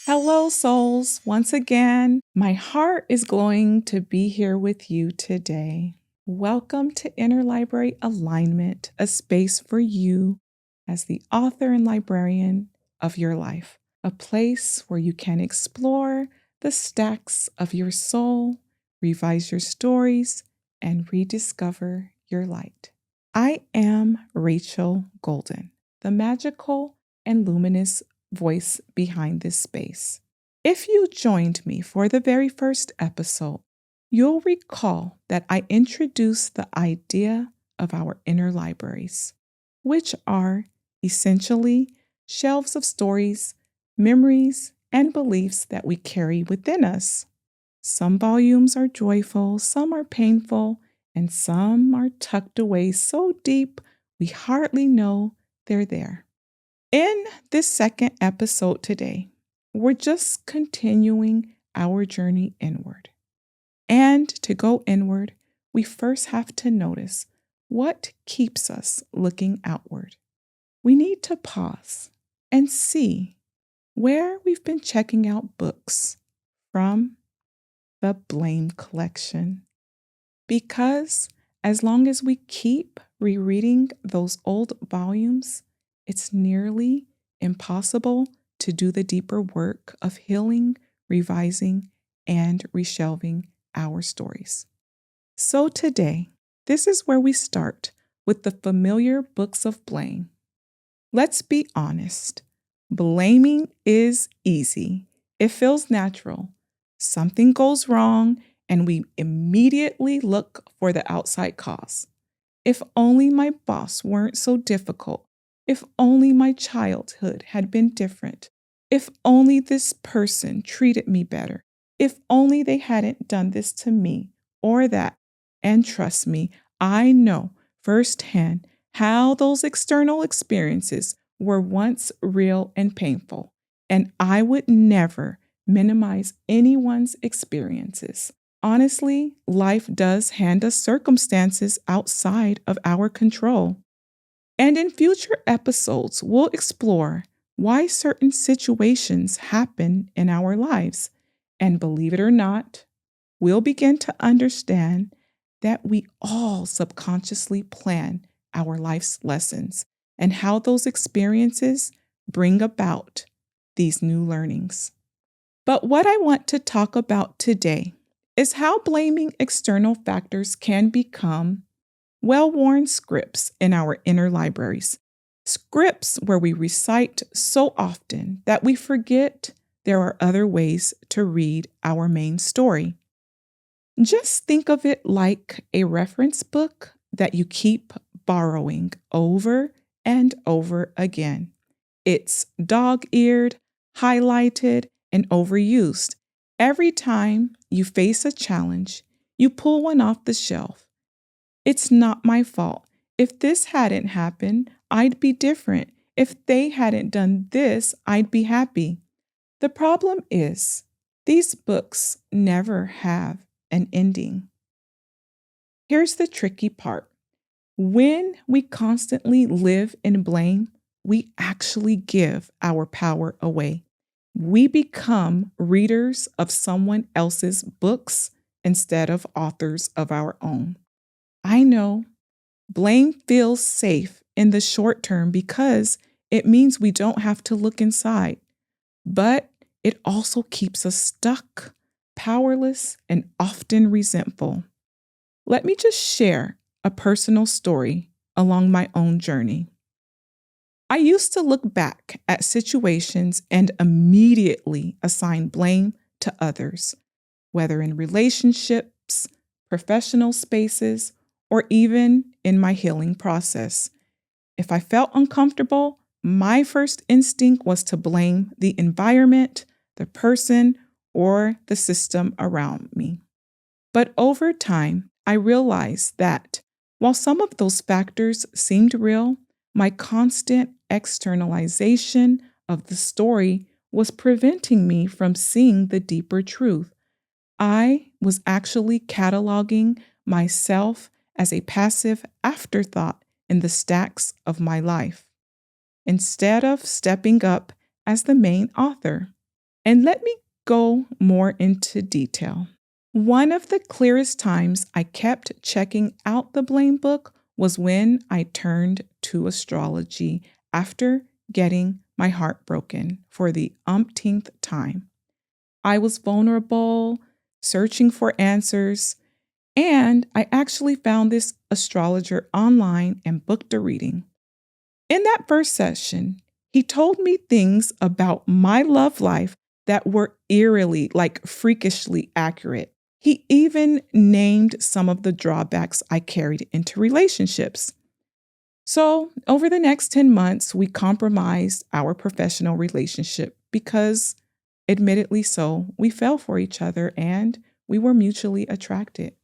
Hello, souls. Once again, my heart is going to be here with you today. Welcome to Interlibrary Alignment, a space for you as the author and librarian of your life, a place where you can explore the stacks of your soul, revise your stories, and rediscover your light. I am Rachel Golden, the magical and luminous voice behind this space. If you joined me for the very first episode, you'll recall that I introduced the idea of our inner libraries, which are essentially shelves of stories, memories, and beliefs that we carry within us. Some volumes are joyful, some are painful, and some are tucked away so deep we hardly know they're there. In this second episode today, we're just continuing our journey inward. And to go inward, we first have to notice what keeps us looking outward. We need to pause and see where we've been checking out books from the blame collection. Because as long as we keep rereading those old volumes, it's nearly impossible to do the deeper work of healing, revising, and reshelving our stories. So today, this is where we start with the familiar books of blame. Let's be honest. Blaming is easy. It feels natural. Something goes wrong, and we immediately look for the outside cause. If only my boss weren't so difficult. If only my childhood had been different. If only this person treated me better. If only they hadn't done this to me or that. And trust me, I know firsthand how those external experiences were once real and painful. And I would never minimize anyone's experiences. Honestly, life does hand us circumstances outside of our control. And in future episodes, we'll explore why certain situations happen in our lives. And believe it or not, we'll begin to understand that we all subconsciously plan our life's lessons and how those experiences bring about these new learnings. But what I want to talk about today is how blaming external factors can become well-worn scripts in our inner libraries. Scripts where we recite so often that we forget there are other ways to read our main story. Just think of it like a reference book that you keep borrowing over and over again. It's dog-eared, highlighted, and overused. Every time you face a challenge, you pull one off the shelf. It's not my fault. If this hadn't happened, I'd be different. If they hadn't done this, I'd be happy. The problem is, these books never have an ending. Here's the tricky part. When we constantly live in blame, we actually give our power away. We become readers of someone else's books instead of authors of our own. I know blame feels safe in the short term because it means we don't have to look inside, but it also keeps us stuck, powerless, and often resentful. Let me just share a personal story along my own journey. I used to look back at situations and immediately assign blame to others, whether in relationships, professional spaces, or even in my healing process. If I felt uncomfortable, my first instinct was to blame the environment, the person, or the system around me. But over time, I realized that while some of those factors seemed real, my constant externalization of the story was preventing me from seeing the deeper truth. I was actually cataloging myself as a passive afterthought in the stacks of my life, instead of stepping up as the main author. And let me go more into detail. One of the clearest times I kept checking out the blame book was when I turned to astrology after getting my heart broken for the umpteenth time. I was vulnerable, searching for answers, and I actually found this astrologer online and booked a reading. In that first session, he told me things about my love life that were eerily, like freakishly accurate. He even named some of the drawbacks I carried into relationships. So, over the next 10 months, we compromised our professional relationship because, admittedly so, we fell for each other and we were mutually attracted.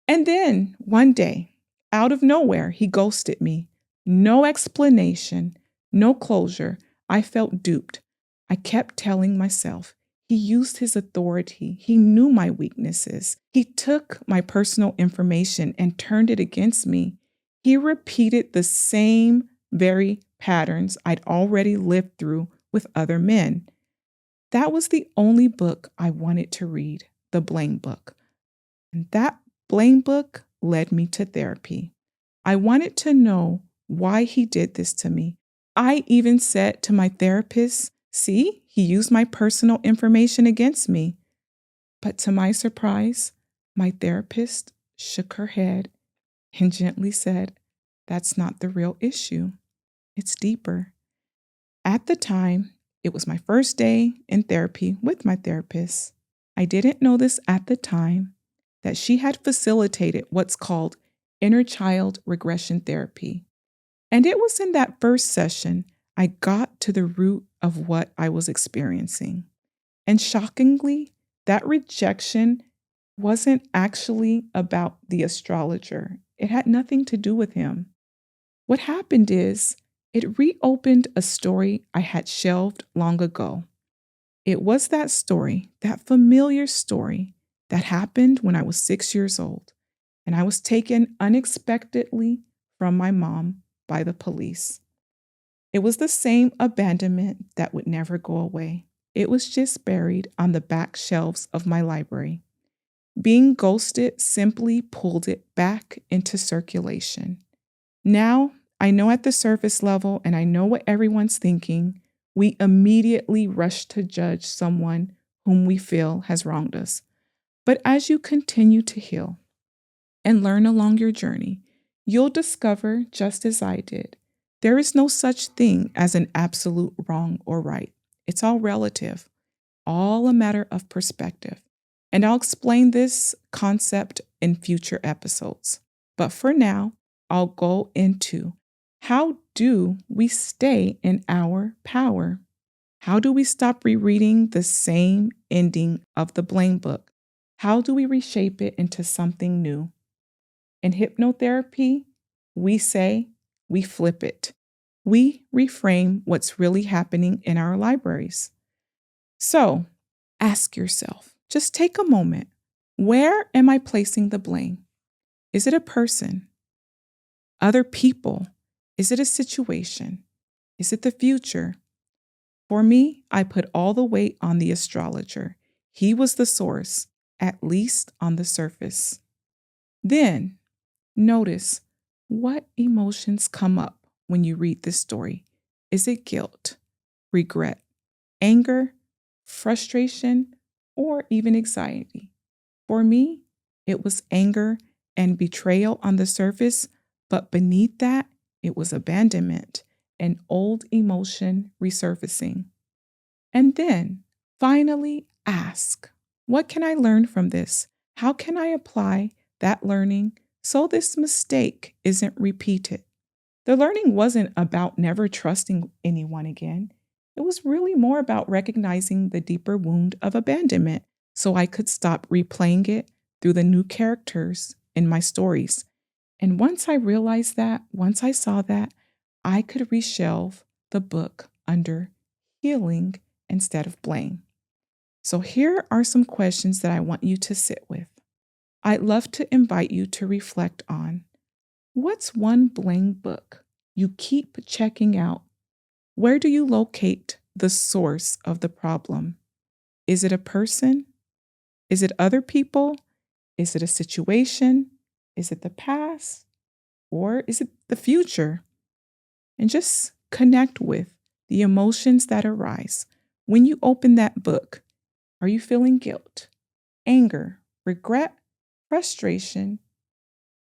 And then one day, out of nowhere, he ghosted me. No explanation, no closure. I felt duped. I kept telling myself he used his authority. He knew my weaknesses. He took my personal information and turned it against me. He repeated the same very patterns I'd already lived through with other men. That was the only book I wanted to read, the blame book. And that blame book led me to therapy. I wanted to know why he did this to me. I even said to my therapist, see, he used my personal information against me. But to my surprise, my therapist shook her head and gently said, that's not the real issue. It's deeper. At the time, it was my first day in therapy with my therapist. I didn't know this at the time, that she had facilitated what's called inner child regression therapy. And it was in that first session I got to the root of what I was experiencing. And shockingly, that rejection wasn't actually about the astrologer. It had nothing to do with him. What happened is it reopened a story I had shelved long ago. It was that story, that familiar story that happened when I was 6 years old, and I was taken unexpectedly from my mom by the police. It was the same abandonment that would never go away. It was just buried on the back shelves of my library. Being ghosted simply pulled it back into circulation. Now, I know at the surface level, and I know what everyone's thinking, we immediately rush to judge someone whom we feel has wronged us. But as you continue to heal and learn along your journey, you'll discover, just as I did, there is no such thing as an absolute wrong or right. It's all relative, all a matter of perspective. And I'll explain this concept in future episodes. But for now, I'll go into how do we stay in our power? How do we stop rereading the same ending of the blame book? How do we reshape it into something new? In hypnotherapy, we say we flip it. We reframe what's really happening in our libraries. So ask yourself, just take a moment. Where am I placing the blame? Is it a person? Other people? Is it a situation? Is it the future? For me, I put all the weight on the astrologer. He was the source, at least on the surface. Then, notice what emotions come up when you read this story. Is it guilt, regret, anger, frustration, or even anxiety? For me, it was anger and betrayal on the surface, but beneath that, it was abandonment, an old emotion resurfacing. And then finally ask, what can I learn from this? How can I apply that learning so this mistake isn't repeated? The learning wasn't about never trusting anyone again. It was really more about recognizing the deeper wound of abandonment so I could stop replaying it through the new characters in my stories. And once I realized that, once I saw that, I could reshelve the book under healing instead of blame. So here are some questions that I want you to sit with. I'd love to invite you to reflect on, what's one blame book you keep checking out? Where do you locate the source of the problem? Is it a person? Is it other people? Is it a situation? Is it the past? Or is it the future? And just connect with the emotions that arise. When you open that book, are you feeling guilt, anger, regret, frustration,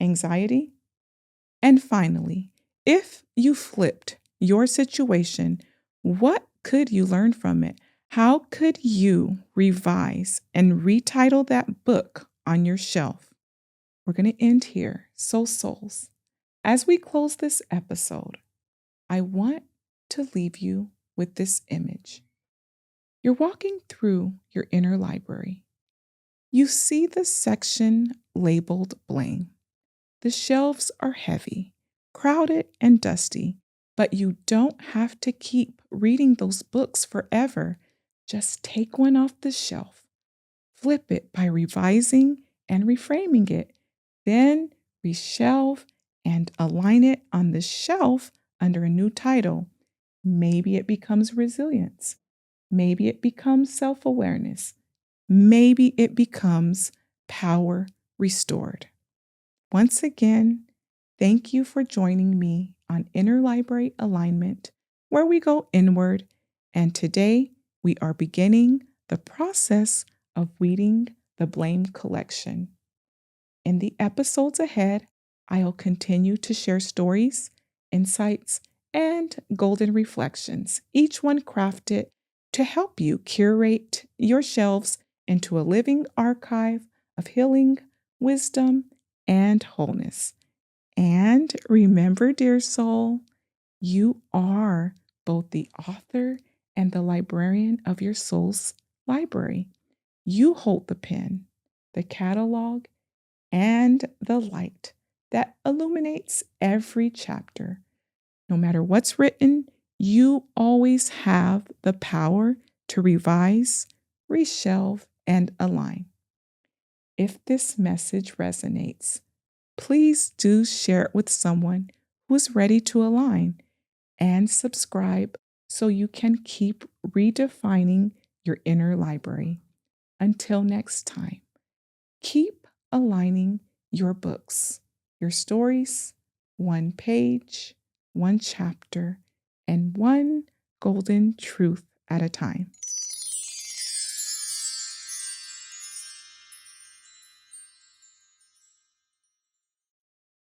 anxiety? And finally, if you flipped your situation, what could you learn from it? How could you revise and retitle that book on your shelf? We're going to end here. So, souls, as we close this episode, I want to leave you with this image. You're walking through your inner library. You see the section labeled blame. The shelves are heavy, crowded, and dusty, but you don't have to keep reading those books forever. Just take one off the shelf, flip it by revising and reframing it, then reshelve and align it on the shelf under a new title. Maybe it becomes resilience. Maybe it becomes self awareness. Maybe it becomes power restored. Once again, thank you for joining me on Inner Library Alignment, where we go inward. And today we are beginning the process of weeding the blame collection. In the episodes ahead, I'll continue to share stories, insights, and golden reflections, each one crafted to help you curate your shelves into a living archive of healing, wisdom, and wholeness. And remember, dear soul, you are both the author and the librarian of your soul's library. You hold the pen, the catalog, and the light that illuminates every chapter. No matter what's written, you always have the power to revise, reshelve, and align. If this message resonates, please do share it with someone who's ready to align and subscribe so you can keep redefining your inner library. Until next time, keep aligning your books, your stories, one page, one chapter, and one golden truth at a time.